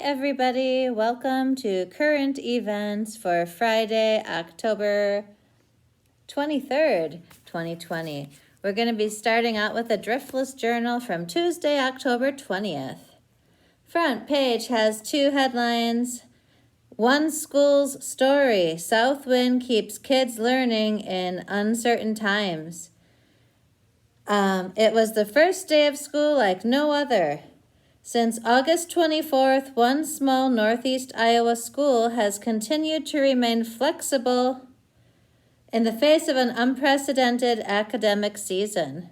everybody. Welcome to current events for Friday, October 23rd, 2020. We're going to be starting out with a Driftless Journal from Tuesday, October 20th. Front page has two headlines. One school's story. Southwind keeps kids learning in uncertain times. It was the first day of school like no other. Since August 24th, one small Northeast Iowa school has continued to remain flexible in the face of an unprecedented academic season.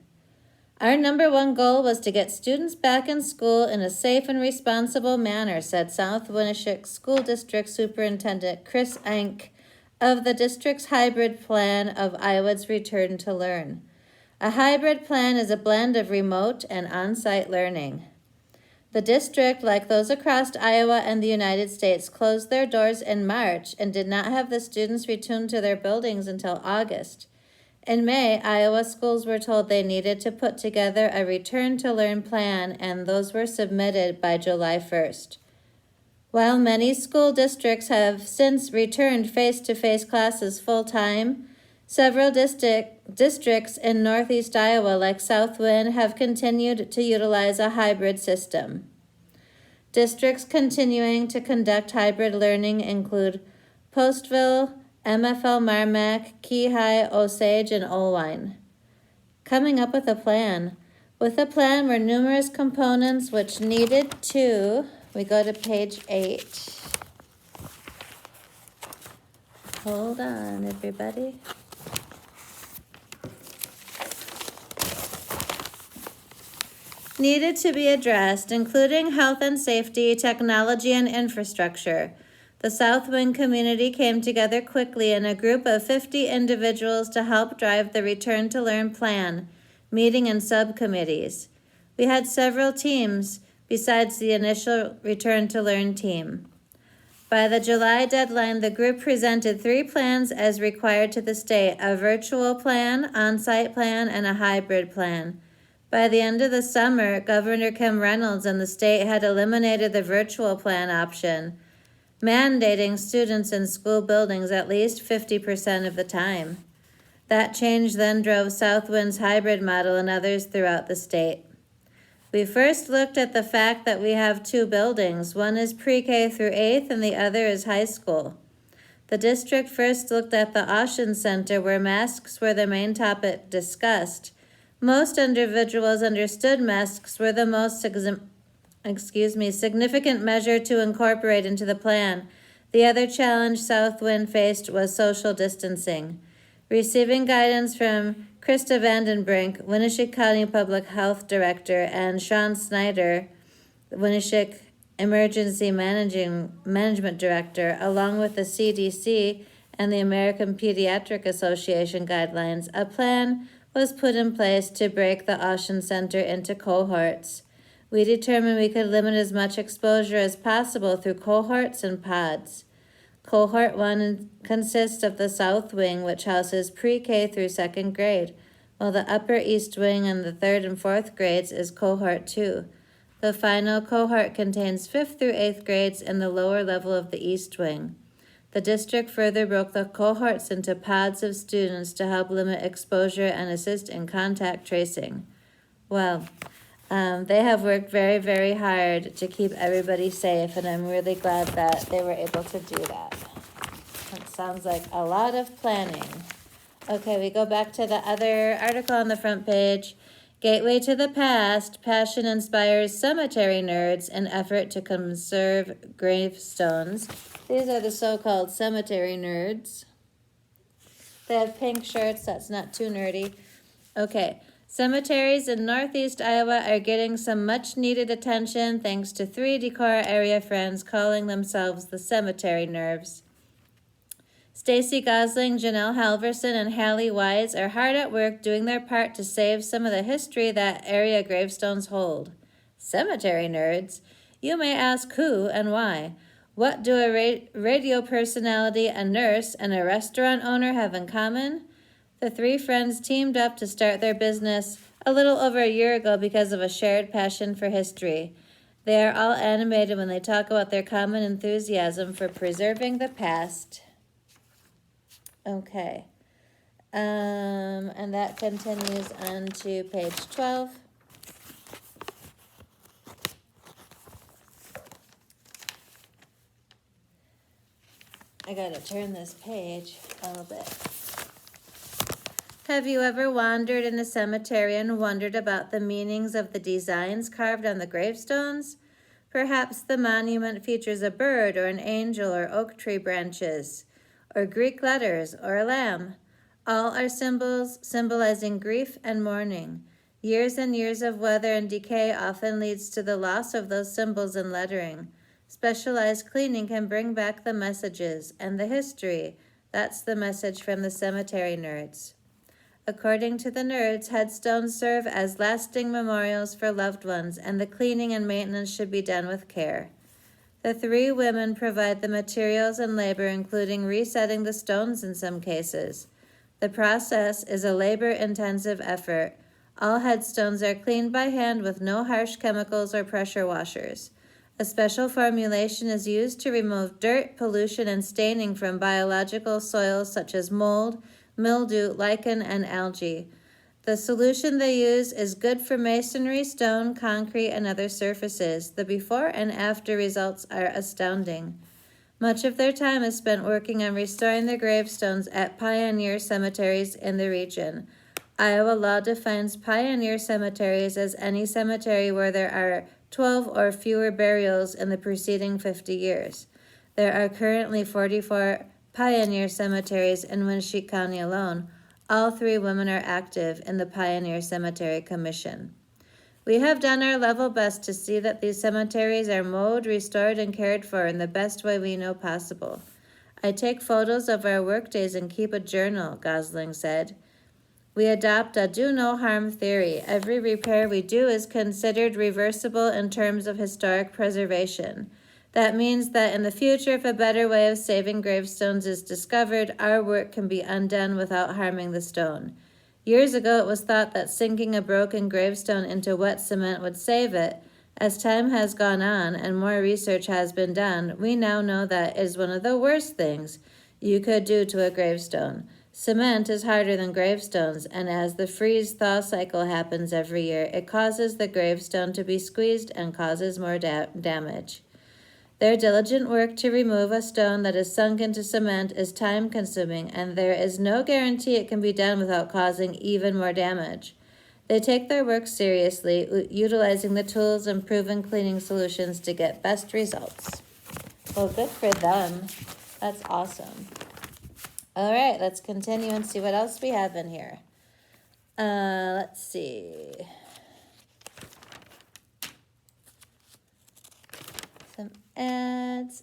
Our number one goal was to get students back in school in a safe and responsible manner, said South Winneshiek School District Superintendent Chris Enck of the district's hybrid plan of Iowa's Return to Learn. A hybrid plan is a blend of remote and on-site learning. The district, like those across Iowa and the United States, closed their doors in March and did not have the students return to their buildings until August. In May, Iowa schools were told they needed to put together a return-to-learn plan, and those were submitted by July 1st. While many school districts have since returned face-to-face classes full-time, several districts in Northeast Iowa, like Southwind, have continued to utilize a hybrid system. Districts continuing to conduct hybrid learning include Postville, MFL Marmac, Keyhigh, Osage, and Olwine. Coming up with a plan. With a plan were numerous components which needed to, we go to page 8. Hold on, everybody. Needed to be addressed, including health and safety, technology, and infrastructure. The Southwind community came together quickly in a group of 50 individuals to help drive the Return to Learn plan, meeting in subcommittees. We had several teams besides the initial Return to Learn team. By the July deadline, the group presented 3 plans as required to the state: a virtual plan, on-site plan, and a hybrid plan. By the end of the summer, Governor Kim Reynolds and the state had eliminated the virtual plan option, mandating students in school buildings at least 50% of the time. That change then drove Southwind's hybrid model and others throughout the state. We first looked at the fact that we have 2 buildings. One is pre-K through 8th and the other is high school. The district first looked at the Ocean Center, where masks were the main topic discussed. Most individuals understood masks were the most significant measure to incorporate into the plan. The other challenge Southwind faced was social distancing. Receiving guidance from Krista Vandenbrink, Winneshiek County Public Health Director, and Sean Snyder, Winneshiek Emergency Management Director, along with the CDC and the American Pediatric Association guidelines, a plan was put in place to break the Ocean Center into cohorts. We determined we could limit as much exposure as possible through cohorts and pods. Cohort 1 consists of the South Wing, which houses pre-K through 2nd grade, while the Upper East Wing and the 3rd and 4th grades is Cohort 2. The final cohort contains 5th through 8th grades and the lower level of the East Wing. The district further broke the cohorts into pods of students to help limit exposure and assist in contact tracing. Well, they have worked very, very hard to keep everybody safe, and I'm really glad that they were able to do that. That sounds like a lot of planning. Okay, we go back to the other article on the front page. Gateway to the Past, Passion inspires cemetery nerds in effort to conserve gravestones. These are the so-called cemetery nerds. They have pink shirts. That's not too nerdy. Okay. Cemeteries in Northeast Iowa are getting some much-needed attention thanks to 3 Decorah area friends calling themselves the Cemetery Nerds. Stacy Gosling, Janelle Halverson, and Hallie Wise are hard at work doing their part to save some of the history that area gravestones hold. Cemetery nerds? You may ask who and why. What do a radio personality, a nurse, and a restaurant owner have in common? The 3 friends teamed up to start their business a little over a year ago because of a shared passion for history. They are all animated when they talk about their common enthusiasm for preserving the past. Okay. And that continues on to page 12. I gotta turn this page a little bit. Have you ever wandered in a cemetery and wondered about the meanings of the designs carved on the gravestones? Perhaps the monument features a bird or an angel or oak tree branches, or Greek letters or a lamb. All are symbols symbolizing grief and mourning. Years and years of weather and decay often leads to the loss of those symbols and lettering. Specialized cleaning can bring back the messages and the history. That's the message from the cemetery nerds. According to the nerds, headstones serve as lasting memorials for loved ones, and the cleaning and maintenance should be done with care. The three women provide the materials and labor, including resetting the stones in some cases. The process is a labor-intensive effort. All headstones are cleaned by hand with no harsh chemicals or pressure washers. A special formulation is used to remove dirt, pollution, and staining from biological soils such as mold, mildew, lichen, and algae. The solution they use is good for masonry, stone, concrete, and other surfaces. The before and after results are astounding. Much of their time is spent working on restoring the gravestones at pioneer cemeteries in the region. Iowa law defines pioneer cemeteries as any cemetery where there are 12 or fewer burials in the preceding 50 years. There are currently 44 pioneer cemeteries in Winneshiek County alone. All three women are active in the Pioneer Cemetery Commission. We have done our level best to see that these cemeteries are mowed, restored, and cared for in the best way we know possible. I take photos of our workdays and keep a journal, Gosling said. We adopt a do-no-harm theory. Every repair we do is considered reversible in terms of historic preservation. That means that in the future, if a better way of saving gravestones is discovered, our work can be undone without harming the stone. Years ago, it was thought that sinking a broken gravestone into wet cement would save it. As time has gone on and more research has been done, we now know that is one of the worst things you could do to a gravestone. Cement is harder than gravestones, and as the freeze-thaw cycle happens every year, it causes the gravestone to be squeezed and causes more damage. Their diligent work to remove a stone that is sunk into cement is time-consuming, and there is no guarantee it can be done without causing even more damage. They take their work seriously, utilizing the tools and proven cleaning solutions to get best results. Well, good for them. That's awesome. All right, let's continue and see what else we have in here. Let's see. Some ads.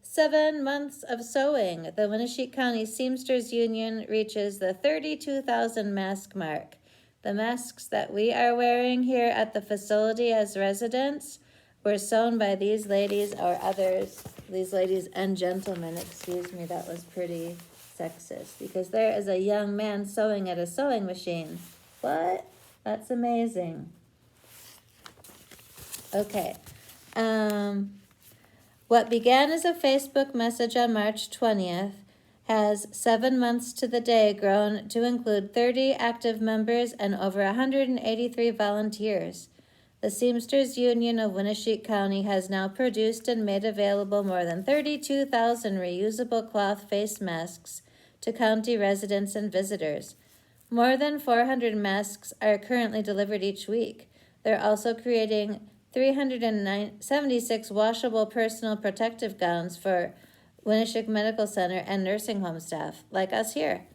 7 months of sewing. The Winneshiek County Seamsters Union reaches the 32,000 mask mark. The masks that we are wearing here at the facility as residents were sewn by these ladies or others. These ladies and gentlemen, excuse me, that was pretty sexist. Because there is a young man sewing at a sewing machine. What? That's amazing. Okay. What began as a Facebook message on March 20th has 7 months to the day grown to include 30 active members and over 183 volunteers. The Seamsters Union of Winneshiek County has now produced and made available more than 32,000 reusable cloth face masks to county residents and visitors. More than 400 masks are currently delivered each week. They're also creating 376 washable personal protective gowns for Winneshiek Medical Center and nursing home staff, like us here.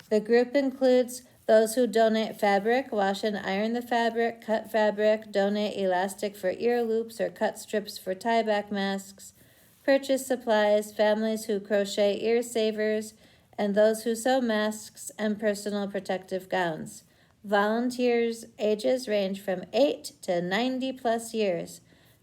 The group includes those who donate fabric, wash and iron the fabric, cut fabric, donate elastic for ear loops or cut strips for tie-back masks, purchase supplies, families who crochet ear savers, and those who sew masks and personal protective gowns. Volunteers' ages range from 8 to 90 plus years.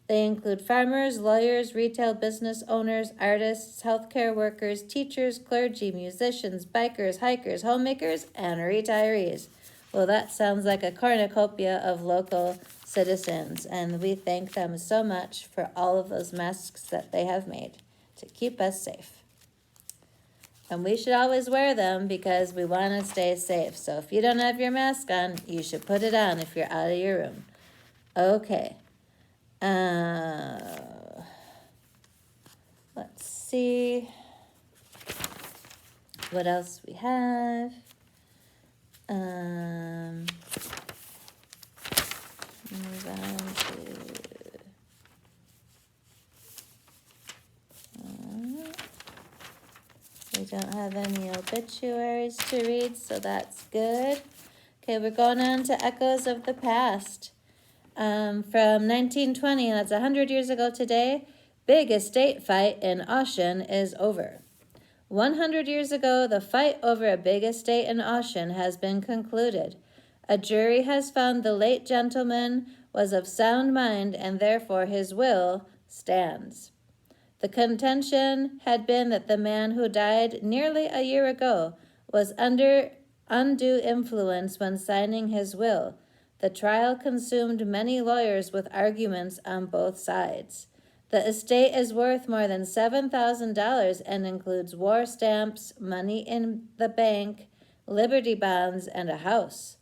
They include farmers, lawyers, retail business owners, artists, healthcare workers, teachers, clergy, musicians, bikers, hikers, homemakers, and retirees. Well, that sounds like a cornucopia of local citizens, and we thank them so much for all of those masks that they have made to keep us safe. And we should always wear them because we want to stay safe. So if you don't have your mask on, you should put it on if you're out of your room. Okay. Let's see what else we have. Move on to we don't have any obituaries to read, so that's good. Okay, we're going on to Echoes of the Past. From 1920, and that's 100 years ago today, big estate fight in Ocean is over. 100 years ago, the fight over a big estate in Ocean has been concluded. A jury has found the late gentleman was of sound mind, and therefore his will stands. The contention had been that the man who died nearly a year ago was under undue influence when signing his will. The trial consumed many lawyers with arguments on both sides. The estate is worth more than $7,000 and includes war stamps, money in the bank, Liberty bonds, and a house.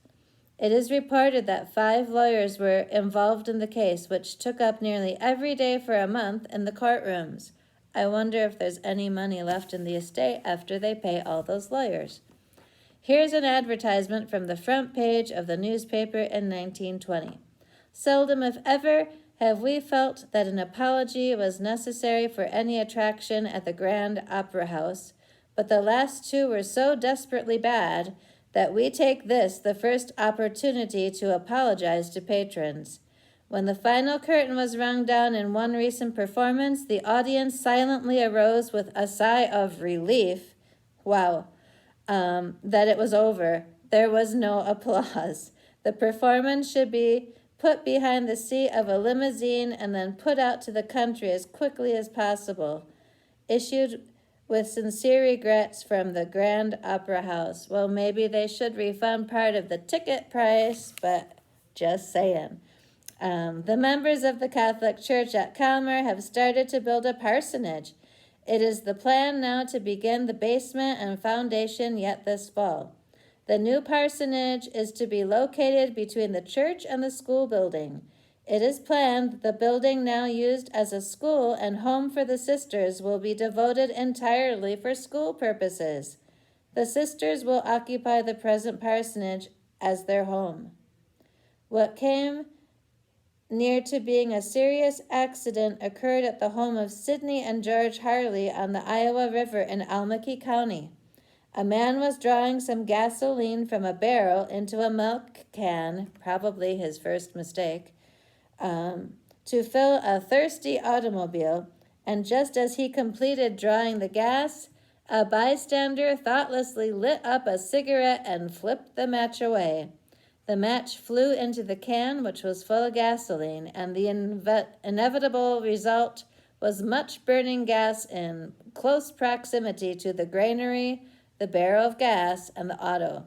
It is reported that 5 lawyers were involved in the case, which took up nearly every day for a month in the courtrooms. I wonder if there's any money left in the estate after they pay all those lawyers. Here's an advertisement from the front page of the newspaper in 1920. Seldom, if ever, have we felt that an apology was necessary for any attraction at the Grand Opera House, but the last 2 were so desperately bad that we take this the first opportunity to apologize to patrons. When the final curtain was rung down in one recent performance, the audience silently arose with a sigh of relief. Wow. That it was over. There was no applause. The performance should be put behind the seat of a limousine and then put out to the country as quickly as possible. Issued with sincere regrets from the Grand Opera House. Well, maybe they should refund part of the ticket price, but just saying. The members of the Catholic Church at Calmar have started to build a parsonage. It is the plan now to begin the basement and foundation yet this fall. The new parsonage is to be located between the church and the school building. It is planned that the building now used as a school and home for the sisters will be devoted entirely for school purposes. The sisters will occupy the present parsonage as their home. What came near to being a serious accident occurred at the home of Sidney and George Harley on the Iowa River in Almaky County. A man was drawing some gasoline from a barrel into a milk can, probably his first mistake, to fill a thirsty automobile, and just as he completed drawing the gas, a bystander thoughtlessly lit up a cigarette and flipped the match away. The match flew into the can, which was full of gasoline, and the inevitable result was much burning gas in close proximity to the granary, the barrel of gas, and the auto.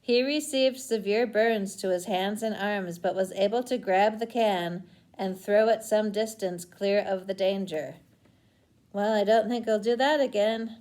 He received severe burns to his hands and arms, but was able to grab the can and throw it some distance clear of the danger. Well, I don't think he'll do that again.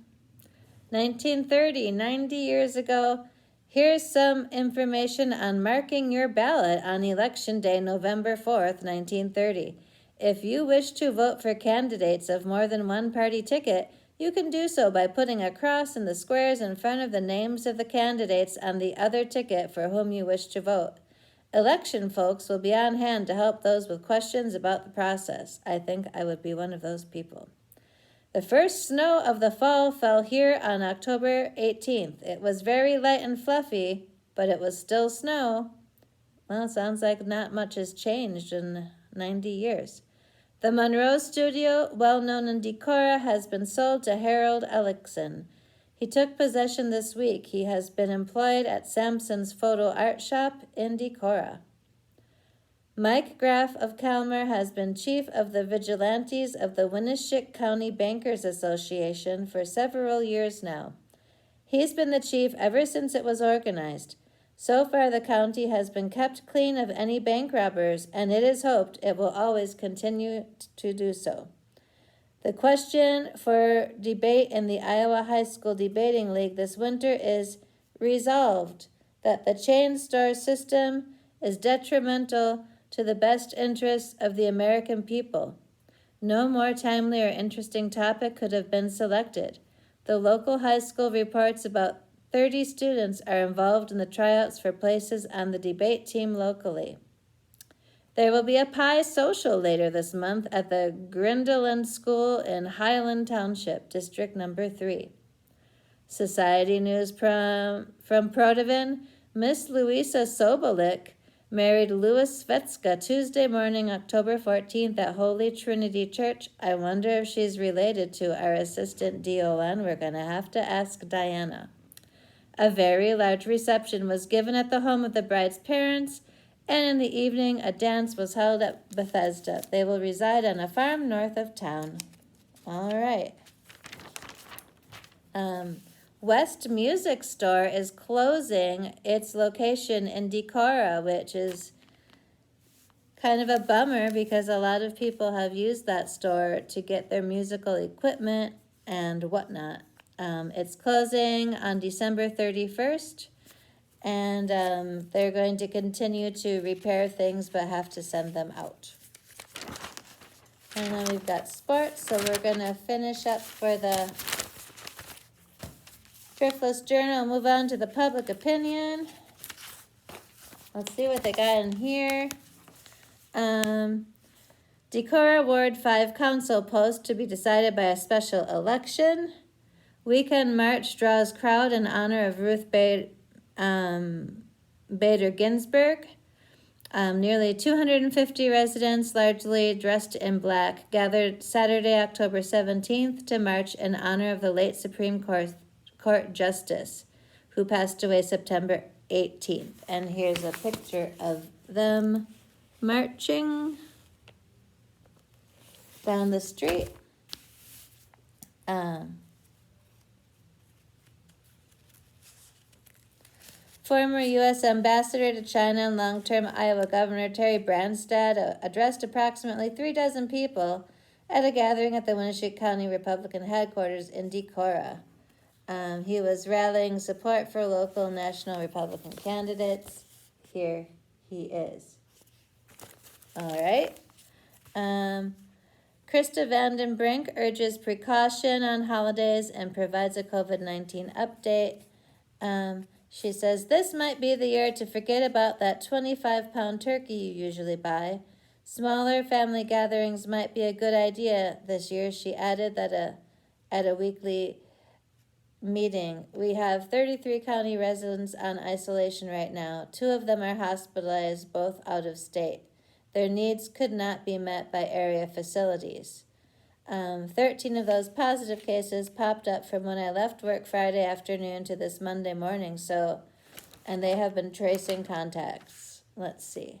1930, 90 years ago. Here's some information on marking your ballot on Election Day, November 4th, 1930. If you wish to vote for candidates of more than one party ticket, you can do so by putting a cross in the squares in front of the names of the candidates on the other ticket for whom you wish to vote. Election folks will be on hand to help those with questions about the process. I think I would be one of those people. The first snow of the fall fell here on October 18th. It was very light and fluffy, but it was still snow. Well, it sounds like not much has changed in 90 years. The Monroe Studio, well known in Decorah, has been sold to Harold Ellickson. He took possession this week. He has been employed at Sampson's Photo Art Shop in Decorah. Mike Graff of Calmar has been chief of the vigilantes of the Winneshiek County Bankers Association for several years now. He's been the chief ever since it was organized. So far, the county has been kept clean of any bank robbers, and it is hoped it will always continue to do so. The question for debate in the Iowa High School Debating League this winter is resolved that the chain store system is detrimental to the best interests of the American people. No more timely or interesting topic could have been selected. The local high school reports about 30 students are involved in the tryouts for places on the debate team locally. There will be a pie social later this month at the Grindeland School in Highland Township, District Number 3. Society news from Protivin, Miss Louisa Sobolik married Louis Svetska Tuesday morning, October 14th at Holy Trinity Church. I wonder if she's related to our assistant DON. We're going to have to ask Diana. A very large reception was given at the home of the bride's parents, and in the evening a dance was held at Bethesda. They will reside on a farm north of town. All right. West Music Store is closing its location in Decorah, which is kind of a bummer because a lot of people have used that store to get their musical equipment and whatnot. It's closing on December 31st, and they're going to continue to repair things but have to send them out. And then we've got sports, so we're going to finish up for the Thriftless Journal and move on to the public opinion. Let's see what they got in here. Decorah Ward 5 Council post to be decided by a special election. Weekend march draws crowd in honor of Ruth Bader Ginsburg. Nearly 250 residents, largely dressed in black, gathered Saturday, October 17th to march in honor of the late Supreme Court Justice, who passed away September 18th. And here's a picture of them marching down the street. Former U.S. Ambassador to China and long-term Iowa Governor Terry Branstad addressed approximately 36 people at a gathering at the Winnebago County Republican headquarters in Decorah. He was rallying support for local national Republican candidates. Here he is. All right. Krista Vandenbrink urges precaution on holidays and provides a COVID-19 update. She says, this might be the year to forget about that 25-pound turkey you usually buy. Smaller family gatherings might be a good idea this year. She added that at a weekly meeting, we have 33 county residents on isolation right now. 2 of them are hospitalized, both out of state. Their needs could not be met by area facilities. 13 of those positive cases popped up from when I left work Friday afternoon to this Monday morning. And they have been tracing contacts. Let's see.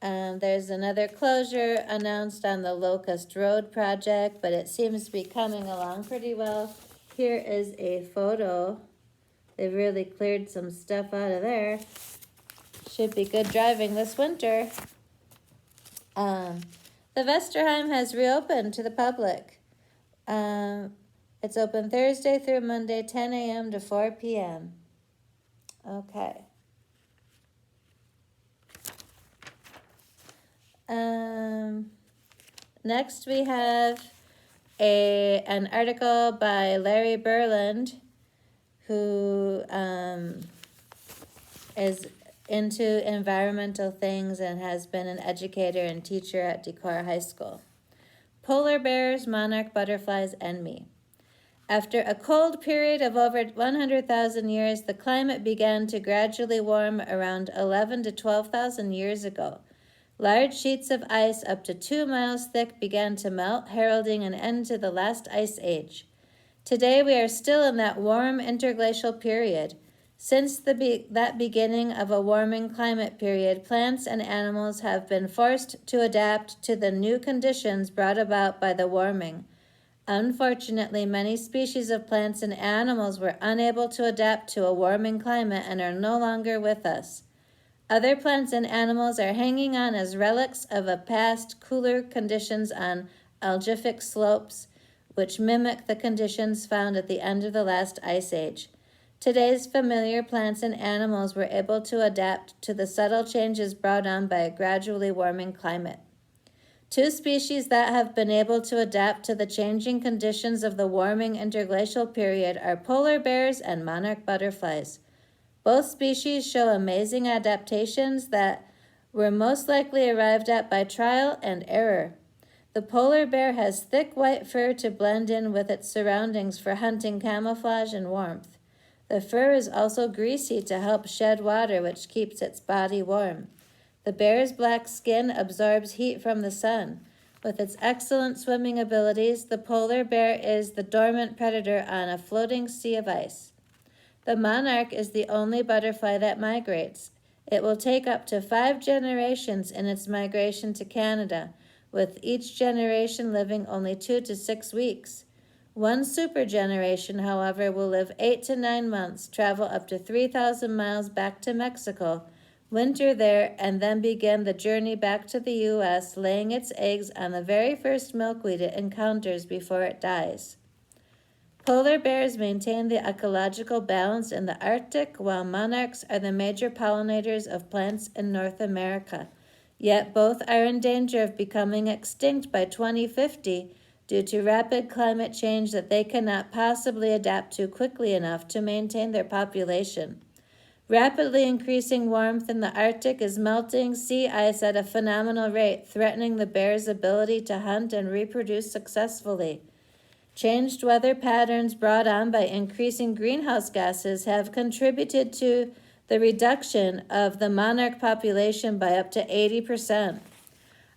There's another closure announced on the Locust Road project, but it seems to be coming along pretty well. Here is a photo. They've really cleared some stuff out of there. Should be good driving this winter. The Vesterheim has reopened to the public. It's open Thursday through Monday, 10 a.m. to 4 p.m. Okay. Next we have an article by Larry Berland, who is into environmental things and has been an educator and teacher at Decorah High School. Polar bears, monarch butterflies, and me. After a cold period of over 100,000 years, the climate began to gradually warm around 11 to 12,000 years ago. Large sheets of ice up to 2 miles thick began to melt, heralding an end to the last ice age. Today we are still in that warm interglacial period. Since that beginning of a warming climate period, plants and animals have been forced to adapt to the new conditions brought about by the warming. Unfortunately, many species of plants and animals were unable to adapt to a warming climate and are no longer with us. Other plants and animals are hanging on as relics of a past cooler conditions on algific slopes, which mimic the conditions found at the end of the last ice age. Today's familiar plants and animals were able to adapt to the subtle changes brought on by a gradually warming climate. Two species that have been able to adapt to the changing conditions of the warming interglacial period are polar bears and monarch butterflies. Both species show amazing adaptations that were most likely arrived at by trial and error. The polar bear has thick white fur to blend in with its surroundings for hunting camouflage and warmth. The fur is also greasy to help shed water, which keeps its body warm. The bear's black skin absorbs heat from the sun. With its excellent swimming abilities, the polar bear is the dormant predator on a floating sea of ice. The monarch is the only butterfly that migrates. It will take up to 5 generations in its migration to Canada, with each generation living only 2 to 6 weeks. One super generation, however, will live 8 to 9 months, travel up to 3,000 miles back to Mexico, winter there, and then begin the journey back to the U.S., laying its eggs on the very first milkweed it encounters before it dies. Polar bears maintain the ecological balance in the Arctic, while monarchs are the major pollinators of plants in North America. Yet both are in danger of becoming extinct by 2050 due to rapid climate change that they cannot possibly adapt to quickly enough to maintain their population. Rapidly increasing warmth in the Arctic is melting sea ice at a phenomenal rate, threatening the bear's ability to hunt and reproduce successfully. Changed weather patterns brought on by increasing greenhouse gases have contributed to the reduction of the monarch population by up to 80%.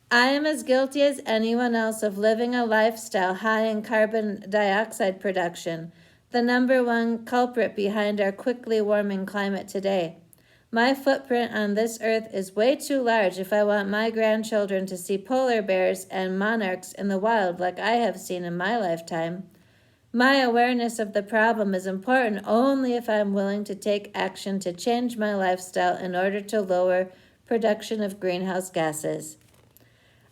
I am as guilty as anyone else of living a lifestyle high in carbon dioxide production, the number one culprit behind our quickly warming climate today. My footprint on this earth is way too large if I want my grandchildren to see polar bears and monarchs in the wild like I have seen in my lifetime. My awareness of the problem is important only if I am willing to take action to change my lifestyle in order to lower production of greenhouse gases.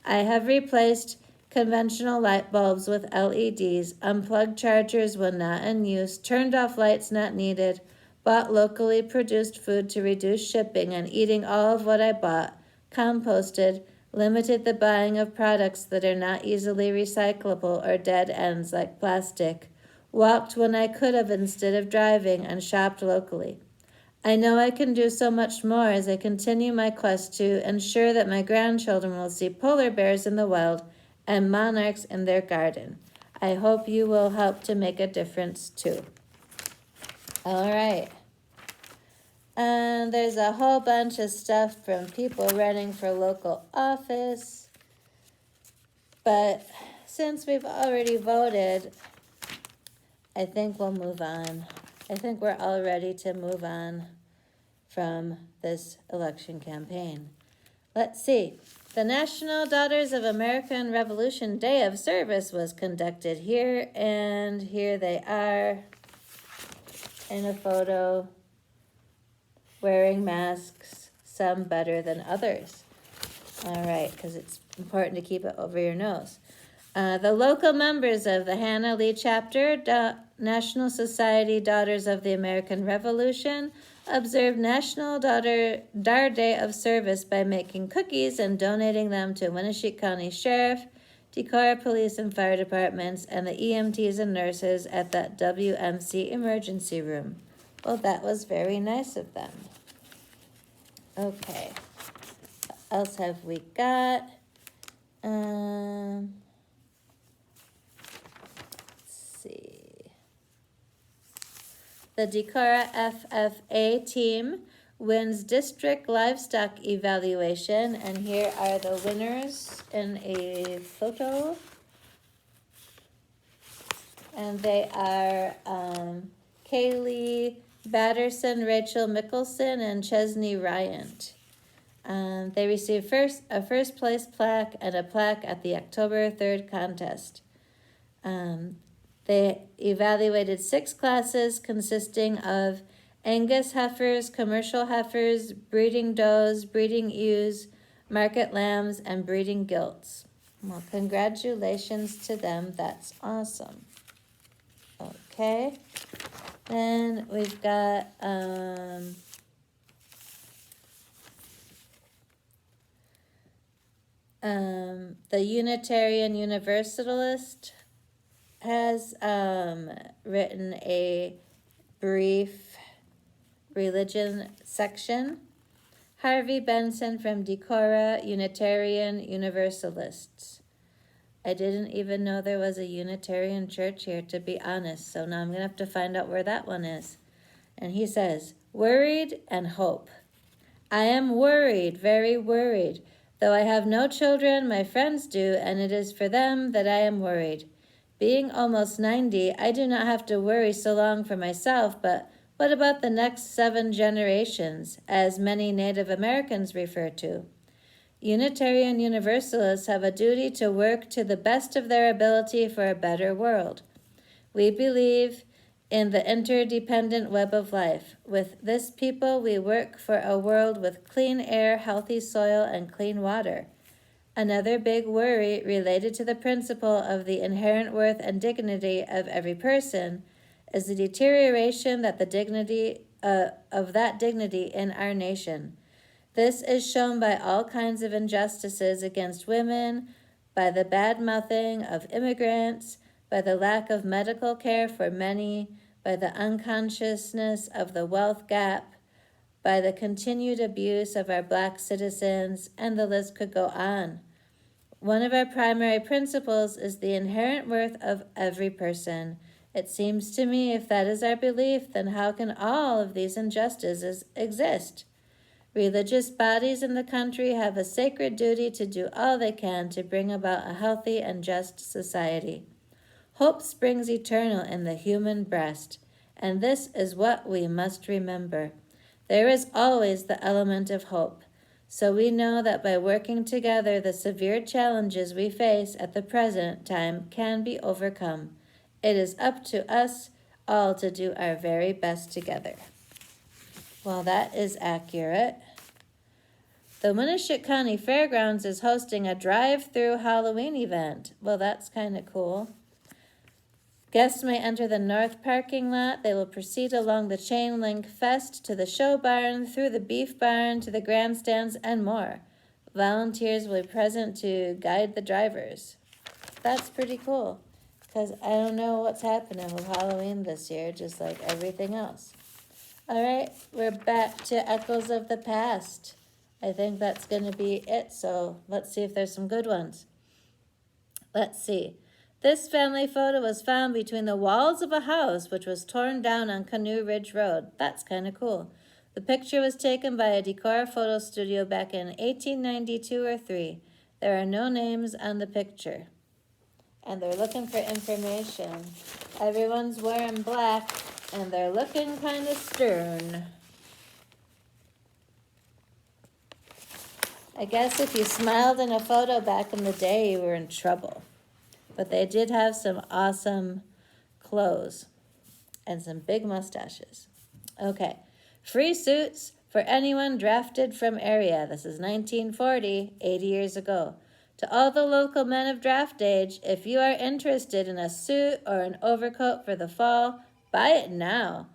I have replaced conventional light bulbs with LEDs, unplugged chargers when not in use, turned off lights not needed, bought locally produced food to reduce shipping and eating all of what I bought, composted, limited the buying of products that are not easily recyclable or dead ends like plastic, walked when I could have instead of driving, and shopped locally. I know I can do so much more as I continue my quest to ensure that my grandchildren will see polar bears in the wild and monarchs in their garden. I hope you will help to make a difference too. All right. And there's a whole bunch of stuff from people running for local office. But since we've already voted, I think we'll move on. I think we're all ready to move on from this election campaign. Let's see. The National Daughters of American Revolution Day of Service was conducted here, and here they are in a photo wearing masks, some better than others. All right, because it's important to keep it over your nose. The local members of the Hannah Lee Chapter, National Society Daughters of the American Revolution, observed National Dar Day of Service by making cookies and donating them to Winneshiek County Sheriff, Decorah Police and Fire Departments, and the EMTs and nurses at that WMC emergency room. Well, that was very nice of them. Okay. What else have we got? Let's see. The Decorah FFA team wins district livestock evaluation, and here are the winners in a photo. And they are Kaylee Batterson, Rachel Mickelson, and Chesney Ryant. They received a first place plaque and a plaque at the October 3rd contest. They evaluated 6 classes consisting of Angus heifers, commercial heifers, breeding does, breeding ewes, market lambs, and breeding gilts. Well, congratulations to them. That's awesome. Okay. Then we've got the Unitarian Universalist has written a brief religion section. Harvey Benson from Decorah, Unitarian Universalists. I didn't even know there was a Unitarian church here, to be honest, so now I'm going to have to find out where that one is. And he says, worried and hope. I am worried, very worried. Though I have no children, my friends do, and it is for them that I am worried. Being almost 90, I do not have to worry so long for myself, but what about the next 7 generations, as many Native Americans refer to? Unitarian Universalists have a duty to work to the best of their ability for a better world. We believe in the interdependent web of life. With this people, we work for a world with clean air, healthy soil, and clean water. Another big worry related to the principle of the inherent worth and dignity of every person is the deterioration that the dignity of that dignity in our nation. This is shown by all kinds of injustices against women, by the bad-mouthing of immigrants, by the lack of medical care for many, by the unconsciousness of the wealth gap, by the continued abuse of our Black citizens, and the list could go on. One of our primary principles is the inherent worth of every person. It seems to me if that is our belief, then how can all of these injustices exist? Religious bodies in the country have a sacred duty to do all they can to bring about a healthy and just society. Hope springs eternal in the human breast, and this is what we must remember. There is always the element of hope, so we know that by working together, the severe challenges we face at the present time can be overcome. It is up to us all to do our very best together. Well, that is accurate. The Winneshiek County Fairgrounds is hosting a drive-through Halloween event. Well, that's kind of cool. Guests may enter the north parking lot. They will proceed along the chain link fence to the show barn, through the beef barn, to the grandstands, and more. Volunteers will be present to guide the drivers. That's pretty cool, because I don't know what's happening with Halloween this year, just like everything else. All right, we're back to Echoes of the Past. I think that's going to be it, so let's see if there's some good ones. Let's see. This family photo was found between the walls of a house which was torn down on Canoe Ridge Road. That's kind of cool. The picture was taken by a Decorah photo studio back in 1892 or 3. There are no names on the picture. And they're looking for information. Everyone's wearing black, and they're looking kind of stern. I guess if you smiled in a photo back in the day, you were in trouble. But they did have some awesome clothes and some big mustaches. Okay, free suits for anyone drafted from area. This is 1940, 80 years ago. To all the local men of draft age, if you are interested in a suit or an overcoat for the fall, buy it now.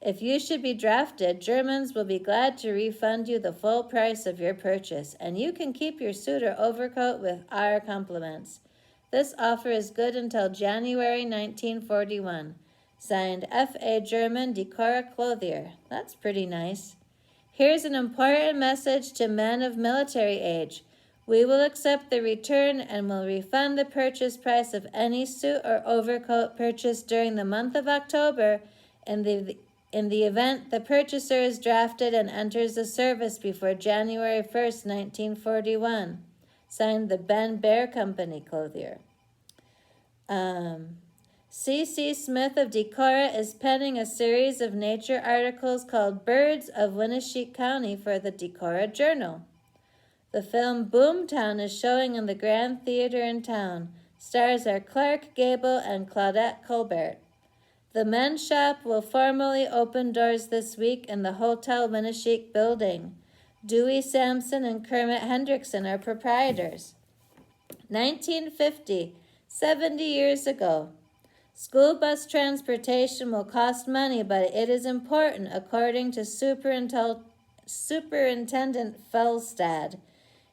If you should be drafted, Germans will be glad to refund you the full price of your purchase, and you can keep your suit or overcoat with our compliments. This offer is good until January 1941. Signed, F.A. German, Decorah Clothier. That's pretty nice. Here's an important message to men of military age. We will accept the return and will refund the purchase price of any suit or overcoat purchased during the month of October in the event the purchaser is drafted and enters the service before January 1st, 1941. Signed, the Ben Bear Company Clothier. C.C. Smith of Decorah is penning a series of nature articles called Birds of Winneshiek County for the Decorah Journal. The film Boomtown is showing in the Grand Theater in town. Stars are Clark Gable and Claudette Colbert. The men's shop will formally open doors this week in the Hotel Winneshiek building. Dewey Sampson and Kermit Hendrickson are proprietors. 1950, 70 years ago. School bus transportation will cost money, but it is important, according to Superintendent Felstad.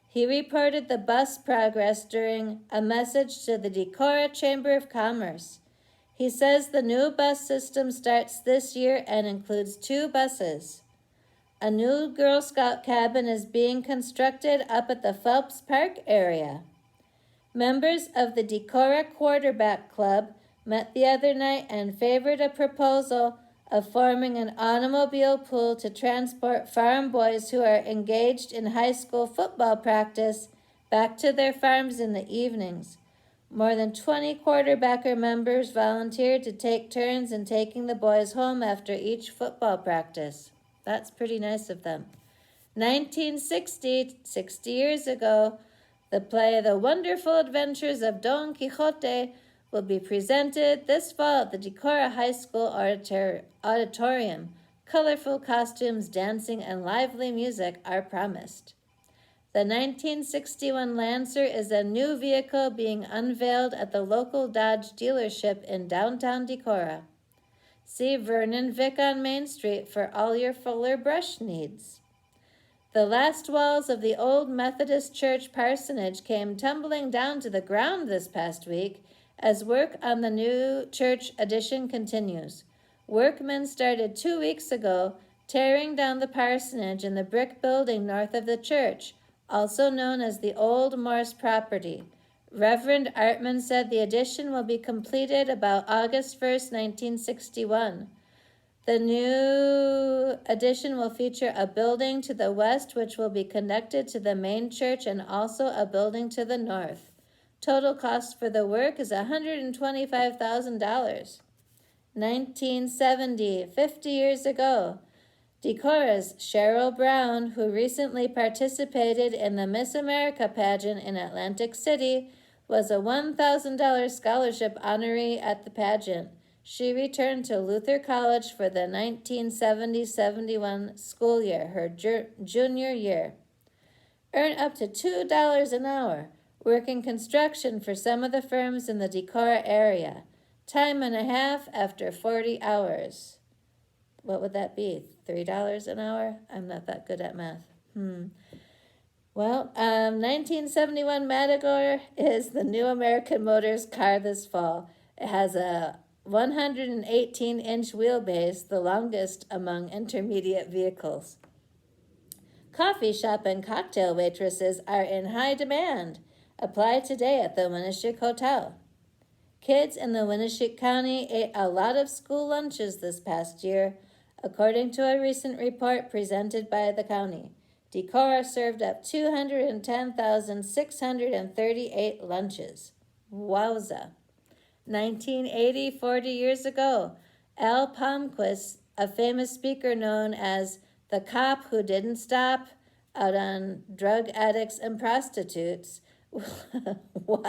He reported the bus progress during a message to the Decorah Chamber of Commerce. He says the new bus system starts this year and includes 2 buses. A new Girl Scout cabin is being constructed up at the Phelps Park area. Members of the Decorah Quarterback Club met the other night and favored a proposal of forming an automobile pool to transport farm boys who are engaged in high school football practice back to their farms in the evenings. More than 20 quarterbacker members volunteered to take turns in taking the boys home after each football practice. That's pretty nice of them. 1960, 60 years ago, the play The Wonderful Adventures of Don Quixote will be presented this fall at the Decorah High School auditorium. Colorful costumes, dancing, and lively music are promised. The 1961 Lancer is a new vehicle being unveiled at the local Dodge dealership in downtown Decorah. See Vernon Vic on Main Street for all your Fuller brush needs. The last walls of the old Methodist Church parsonage came tumbling down to the ground this past week as work on the new church addition continues. Workmen started 2 weeks ago tearing down the parsonage and the brick building north of the church, also known as the Old Morse property. Reverend Artman said the addition will be completed about August 1st, 1961. The new addition will feature a building to the west, which will be connected to the main church, and also a building to the north. Total cost for the work is $125,000. 1970, 50 years ago. Decorah's Cheryl Brown, who recently participated in the Miss America pageant in Atlantic City, was a $1,000 scholarship honoree at the pageant. She returned to Luther College for the 1970-71 school year, her junior year. Earn up to $2 an hour, working construction for some of the firms in the Decorah area. Time and a half after 40 hours. What would that be? $3 an hour? I'm not that good at math. Well, 1971 Matador is the new American Motors car this fall. It has a 118-inch wheelbase, the longest among intermediate vehicles. Coffee shop and cocktail waitresses are in high demand. Apply today at the Winneshiek Hotel. Kids in the Winneshiek County ate a lot of school lunches this past year, according to a recent report presented by the county. Decorah served up 210,638 lunches. Wowza. 1980, 40 years ago, Al Palmquist, a famous speaker known as the cop who didn't stop out on drug addicts and prostitutes, will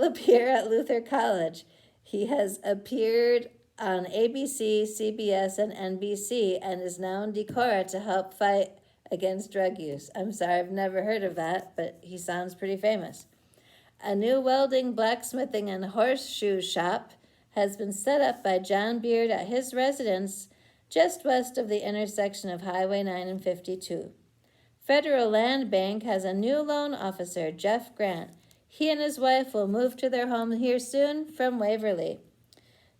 appear at Luther College. He has appeared on ABC, CBS, and NBC and is now in Decorah to help fight against drug use. I'm sorry, I've never heard of that, but he sounds pretty famous. A new welding, blacksmithing, and horseshoe shop has been set up by John Beard at his residence just west of the intersection of Highway 9 and 52. Federal Land Bank has a new loan officer, Jeff Grant. He and his wife will move to their home here soon from Waverly.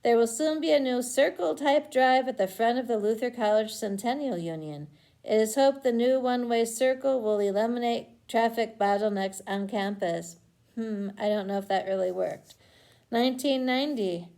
There will soon be a new circle-type drive at the front of the Luther College Centennial Union. It is hoped the new one-way circle will eliminate traffic bottlenecks on campus. I don't know if that really worked. 1990,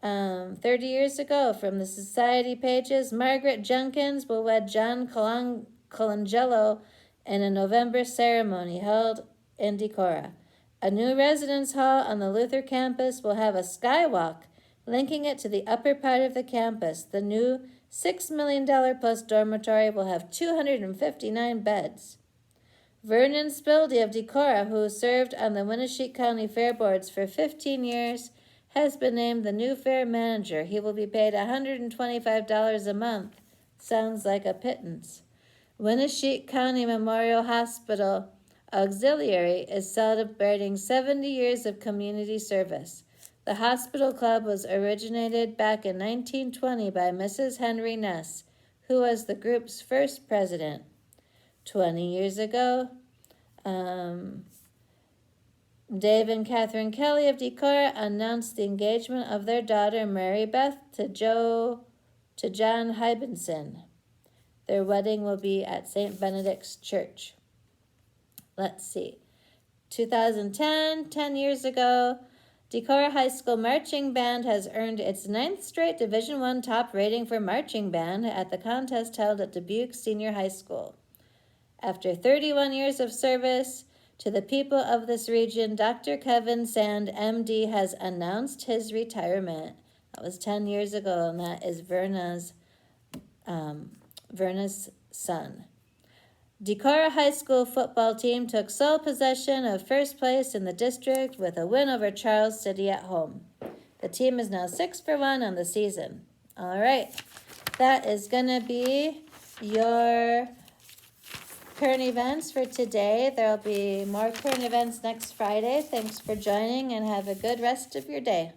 30 years ago, from the Society pages, Margaret Jenkins will wed John Colangelo in a November ceremony held in Decorah. A new residence hall on the Luther campus will have a skywalk linking it to the upper part of the campus. The new $6 million plus dormitory will have 259 beds. Vernon Spildy of Decorah, who served on the Winneshiek County Fair Boards for 15 years, has been named the new fair manager. He will be paid $125 a month. Sounds like a pittance. Winneshiek County Memorial Hospital Auxiliary is celebrating 70 years of community service. The hospital club was originated back in 1920 by Mrs. Henry Ness, who was the group's first president. 20 years ago, Dave and Catherine Kelly of Decorah announced the engagement of their daughter Mary Beth to John Hybenson. Their wedding will be at St. Benedict's Church. Let's see. 2010, 10 years ago, Decorah High School Marching Band has earned its 9th straight Division I top rating for marching band at the contest held at Dubuque Senior High School. After 31 years of service to the people of this region, Dr. Kevin Sand, MD, has announced his retirement. That was 10 years ago, and that is Verna's son. Decorah High School football team took sole possession of first place in the district with a win over Charles City at home. The team is now 6-1 on the season. All right, that is going to be your current events for today. There will be more current events next Friday. Thanks for joining and have a good rest of your day.